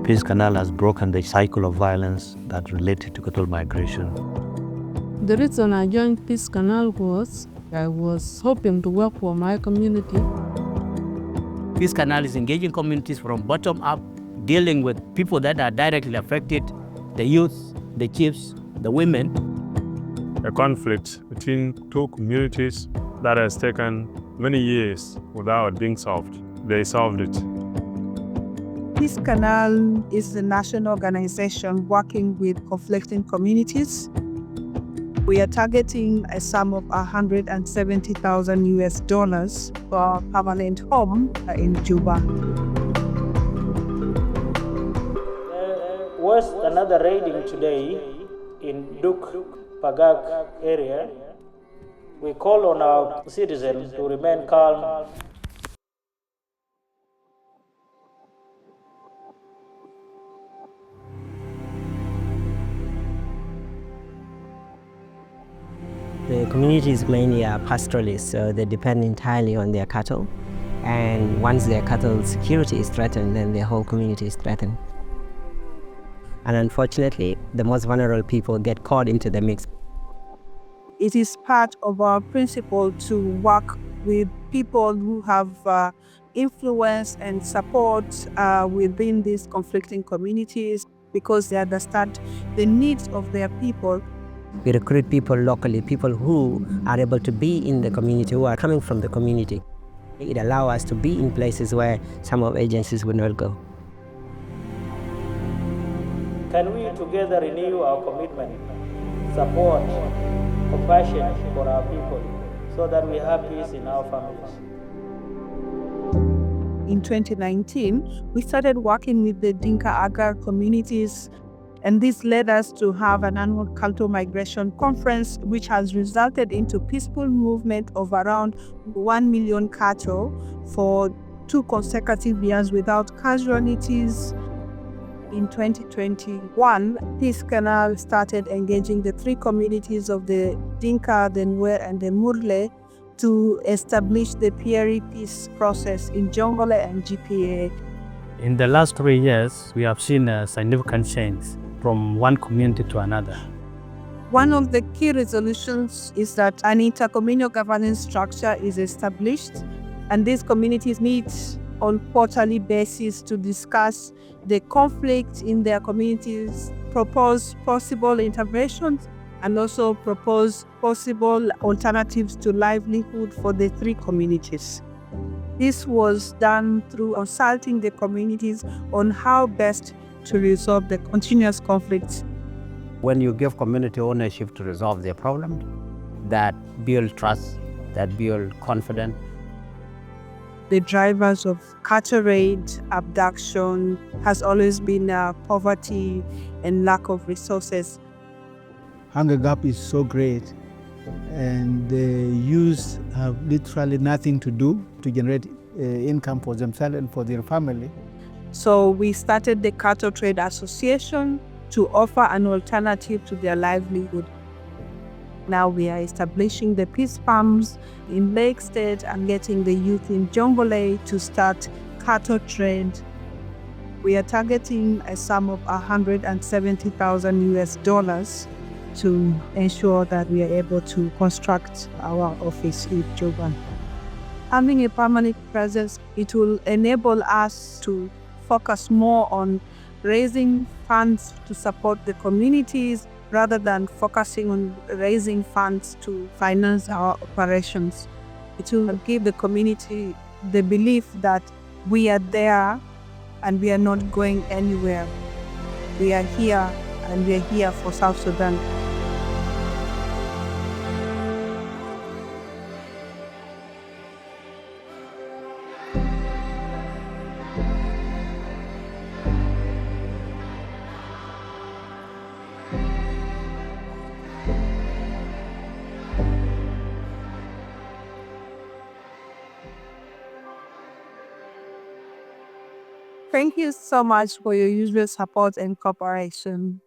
Peace Canal has broken the cycle of violence that related to cattle migration. The reason I joined Peace Canal was I was hoping to work for my community. Peace Canal is engaging communities from bottom up, dealing with people that are directly affected, the youth, the chiefs, the women. A conflict between two communities that has taken many years without being solved. They solved it. Peace Canal is a national organization working with conflicting communities. We are targeting a sum of $170,000 for a permanent home in Juba. There was another raiding today in Duk Pagak area. We call on our citizens to remain calm. The community is mainly pastoralists, so they depend entirely on their cattle. And once their cattle security is threatened, then their whole community is threatened. And unfortunately, the most vulnerable people get caught into the mix. It is part of our principle to work with people who have influence and support within these conflicting communities because they understand the needs of their people. We recruit people locally, people who are able to be in the community, who are coming from the community. It allows us to be in places where some of agencies would not go. Can we together renew our commitment, support, compassion for our people so that we have peace in our families? In 2019, we started working with the Dinka Agar communities, and this led us to have an annual cattle migration conference, which has resulted into peaceful movement of around 1 million cattle for 2 consecutive years without casualties. In 2021, Peace Canal started engaging the 3 communities of the Dinka, the Nuer, and the Murle to establish the PRE peace process in Jonglei and GPA. In the last 3 years, we have seen a significant change from one community to another. One of the key resolutions is that an intercommunal governance structure is established, and these communities meet on quarterly basis to discuss the conflict in their communities, propose possible interventions, and also propose possible alternatives to livelihood for the 3 communities. This was done through consulting the communities on how best to resolve the continuous conflicts. When you give community ownership to resolve their problem, that build trust, that build confidence. The drivers of cattle raid, abduction, has always been poverty and lack of resources. Hunger gap is so great, and the youth have literally nothing to do to generate income for themselves and for their family. So we started the Cattle Trade Association to offer an alternative to their livelihood. Now we are establishing the peace farms in Lake State and getting the youth in Jonglei to start cattle trade. We are targeting a sum of $170,000 to ensure that we are able to construct our office in Juba. Having a permanent presence, it will enable us to focus more on raising funds to support the communities rather than focusing on raising funds to finance our operations. It will give the community the belief that we are there and we are not going anywhere. We are here and we are here for South Sudan. Thank you so much for your usual support and cooperation.